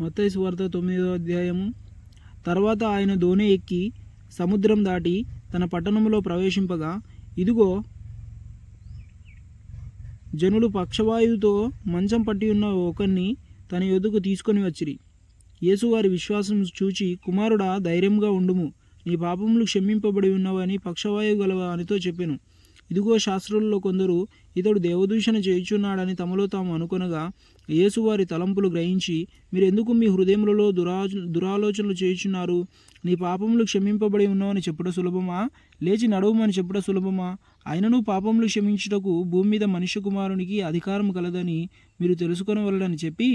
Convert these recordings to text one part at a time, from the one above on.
మత్తయి సువార్త 9వ అధ్యాయము. తర్వాత ఆయన దోణి ఎక్కి సముద్రం దాటి తన పట్టణంలో ప్రవేశింపగా, ఇదిగో జనులు పక్షవాయువుతో మంచం పట్టి ఉన్న ఒకరిని తన యొద్దకు తీసుకొని వచ్చిరి. యేసు వారి విశ్వాసం చూచి, కుమారుడా, ధైర్యంగా ఉండుము, నీ పాపములు క్షమింపబడి ఉన్నవని పక్షవాయువు గల వానితో చెప్పెను. ఇదిగో శాస్త్రులలో కొందరు ఇతడు దేవదూషణ చేయుచున్నాడని తమలో తాము అనుకొనగా, యేసు వారి తలంపులు గ్రహించి, మీరెందుకు మీ హృదయములలో దురాలోచనలు చేయుచున్నారు? నీ పాపములు క్షమింపబడి ఉన్నావని చెప్పుట సులభమా, లేచి నడవమని చెప్పుట సులభమా? ఆయనను పాపములు క్షమించుటకు భూమి మీద మనుష్య కుమారునికి అధికారం కలదని మీరు తెలుసుకొనవలెనని చెప్పి,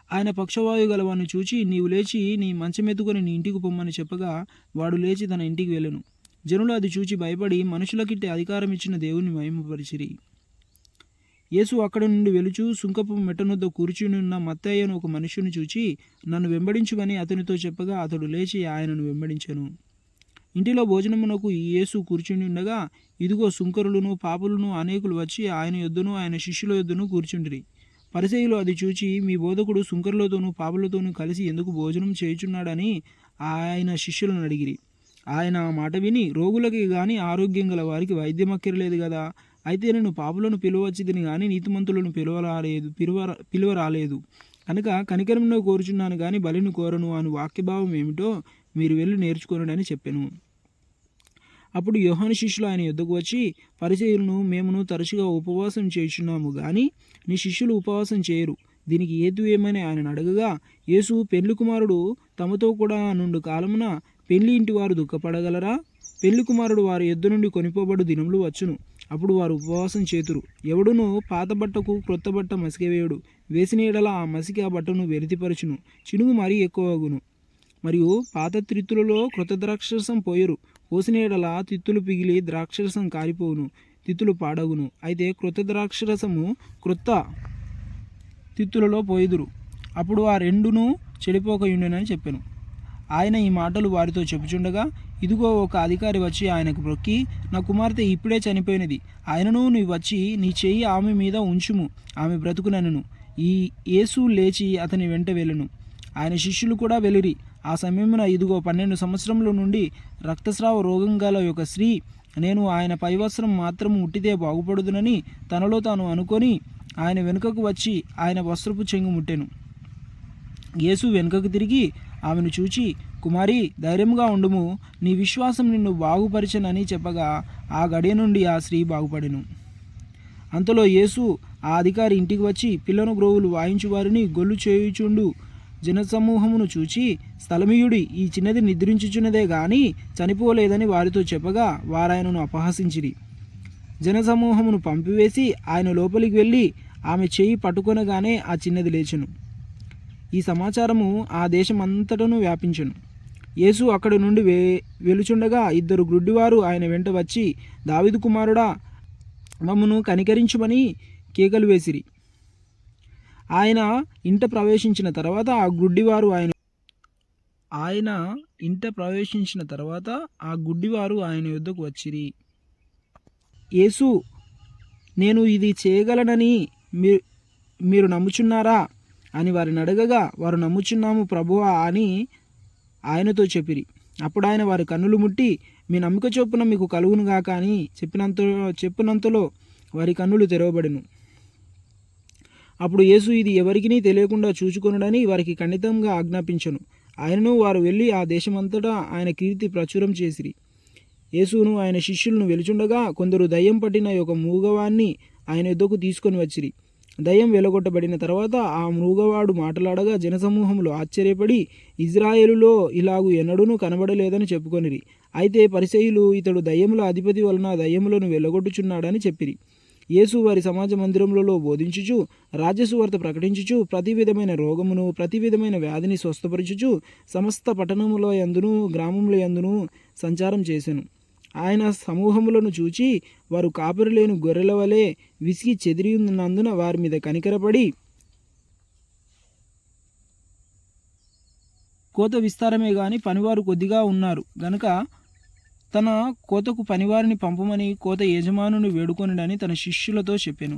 ఆయన పక్షవాయువు గలవాన్ని చూచి, నీవు లేచి నీ మంచమెత్తుకొని నీ ఇంటికి పొమ్మని చెప్పగా, వాడు లేచి తన ఇంటికి వెళ్ళెను. జనులు అది చూచి భయపడి మనుషులకిట్టే అధికారం ఇచ్చిన దేవుని మహిమపరిచిరి. యేసు అక్కడి నుండి వెలుచు సుంకపు మెట్టనొద్ద కూర్చుని ఉన్న మత్తయ్యను ఒక మనుష్యుని చూచి, నన్ను వెంబడించుమని అతనితో చెప్పగా, అతడు లేచి ఆయనను వెంబడించెను. ఇంటిలో భోజనమునకు యేసు కూర్చుని ఉండగా, ఇదిగో సుంకరులను పాపులను అనేకులు వచ్చి ఆయన యొద్దను ఆయన శిష్యుల యొద్దను కూర్చుండిరి. పరిసయ్యులు అది చూచి, మీ బోధకుడు సుంకరులతోనూ పాపులతోనూ కలిసి ఎందుకు భోజనం చేయుచున్నాడని ఆయన శిష్యులను అడిగిరి. ఆయన ఆ మాట విని, రోగులకి గాని ఆరోగ్యం గల వారికి వైద్యం అక్కర్లేదు కదా, అయితే నేను పాపులను పిలువచ్చితిని కానీ నీతిమంతులను పిలువరాలేదు కనుక కనికరంలో కోరుచున్నాను కానీ బలిని కోరను అని వాక్యభావం ఏమిటో మీరు వెళ్ళి నేర్చుకొనుడని చెప్పెను. అప్పుడు యోహాను శిష్యులు ఆయన యొద్దకు వచ్చి, పరిసయ్యులను మేమును తరచుగా ఉపవాసం చేయుచున్నాము కానీ నీ శిష్యులు ఉపవాసం చేయరు, దీనికి హేతు ఏమని ఆయన అడగగా, యేసు, పెళ్లి కుమారుడు తమతో కూడా నుండు కాలమున పెళ్లి ఇంటి వారు దుఃఖపడగలరా? పెళ్లి కుమారుడు వారి యొద్ద నుండి కొనిపోబడు దినములు వచ్చును, అప్పుడు వారు ఉపవాసం చేతురు. ఎవడును పాత బట్టకు క్రొత్త బట్ట మసికవేయడు, వేసిన ఎడల ఆ మసికి ఆ బట్టను వెలితిపరచును, చినుగు మరీ ఎక్కువగును. మరియు పాత త్రిత్తులలో క్రొత్త ద్రాక్షరసం పోయరు, పోసిన ఎడల తిత్తులు పిగిలి ద్రాక్షరసం కారిపోవును, తిత్తులు పాడగును. అయితే క్రొత్త ద్రాక్షరసము క్రొత్త తిత్తులలో పోయిదురు, అప్పుడు ఆ రెండును చెడిపోకయుండెనని చెప్పెను. ఆయన ఈ మాటలు వారితో చెప్పుచుండగా, ఇదిగో ఒక అధికారి వచ్చి ఆయనకు మొక్కి, నా కుమార్తె ఇప్పుడే చనిపోయినది, ఆయనను నీవు వచ్చి నీ చెయ్యి ఆమె మీద ఉంచుము, ఆమె బ్రతుకునెను. ఈ యేసు లేచి అతని వెంట వెళ్ళెను. ఆయన శిష్యులు కూడా వెళ్ళిరి. ఆ సమయమున ఇదిగో 12 సంవత్సరముల నుండి రక్తస్రావ రోగం గల ఒక స్త్రీ, నేను ఆయన పైవస్త్రం మాత్రము ముట్టితే బాగుపడుదునని తనలో తాను అనుకొని ఆయన వెనుకకు వచ్చి ఆయన వస్త్రపు చెంగు ముట్టెను. యేసు వెనుకకు తిరిగి ఆమెను చూచి, కుమారి, ధైర్యంగా ఉండుము, నీ విశ్వాసం నిన్ను బాగుపరిచెనని చెప్పగా, ఆ గడియ నుండి ఆ స్త్రీ బాగుపడెను. అంతలో యేసు ఆ అధికారి ఇంటికి వచ్చి పిల్లను గ్రోవులు వాయించు వారిని గొల్లు చేయుచుండు జనసమూహమును చూచి, స్థలమీయుడి, ఈ చిన్నది నిద్రించుచున్నదే గాని చనిపోలేదని వారితో చెప్పగా, వారాయనను అపహసించిరి. జనసమూహమును పంపివేసి ఆయన లోపలికి వెళ్ళి ఆమె చేయి పట్టుకొనగానే ఆ చిన్నది లేచెను. ఈ సమాచారము ఆ దేశమంతటను వ్యాపించెను. యేసు అక్కడి నుండి వెలుచుండగా 2 గ్రుడ్డివారు ఆయన వెంట వచ్చి, దావీదు కుమారుడా, మమ్మను కనికరించుమని కేకలు వేసిరి. ఆయన ఇంట ప్రవేశించిన తర్వాత ఆ గుడ్డివారు ఆయన యొద్దకు వచ్చిరి. యేసు, నేను ఇది చేయగలనని మీరు నమ్ముచున్నారా అని వారిని అడగగా, వారు నమ్ముచున్నాము ప్రభువా అని ఆయనతో చెప్పిరి. అప్పుడు ఆయన వారి కన్నులు ముట్టి, మీ నమ్మిక చొప్పున మీకు కలుగునుగాక అని చెప్పినంతలో వారి కన్నులు తెరవబడెను. అప్పుడు యేసు ఇది ఎవరికినీ తెలియకుండా చూచుకొనుడని వారికి ఖండితంగా ఆజ్ఞాపించెను. ఆయనను వారు వెళ్ళి ఆ దేశమంతటా ఆయన కీర్తి ప్రచురం చేసిరి. యేసును ఆయన శిష్యులను వెలుచుండగా కొందరు దయ్యం పట్టిన ఒక మూగవాన్ని ఆయన యొద్దకు తీసుకొని వచ్చిరి. దయ్యం వెలగొట్టబడిన తర్వాత ఆ మూగవాడు మాట్లాడగా జనసమూహములు ఆశ్చర్యపడి, ఇజ్రాయేలులో ఇలాగు ఎన్నడూనూ కనబడలేదని చెప్పుకొనిరి. అయితే పరిసయ్యులు, ఇతడు దయ్యముల అధిపతి వలన దయ్యములను వెలగొట్టుచున్నాడని చెప్పిరి. యేసు వారి సమాజ మందిరములలో బోధించుచు, రాజ్యసువార్త ప్రకటించుచు, ప్రతి విధమైన రోగమును ప్రతి విధమైన వ్యాధిని స్వస్థపరచుచు సమస్త పట్టణముల యందును గ్రామముల యందును సంచారం చేసెను. ఆయన సమూహములను చూచి వారు కాపరి లేని గొర్రెల వలె విసిగి చెదిరి ఉన్నందున వారి మీద కనికరపడి, కోత విస్తారమే గాని పనివారు కొద్దిగా ఉన్నారు గనుక తన కోతకు పనివారిని పంపమని కోత యజమానుని వేడుకొనుడని తన శిష్యులతో చెప్పెను.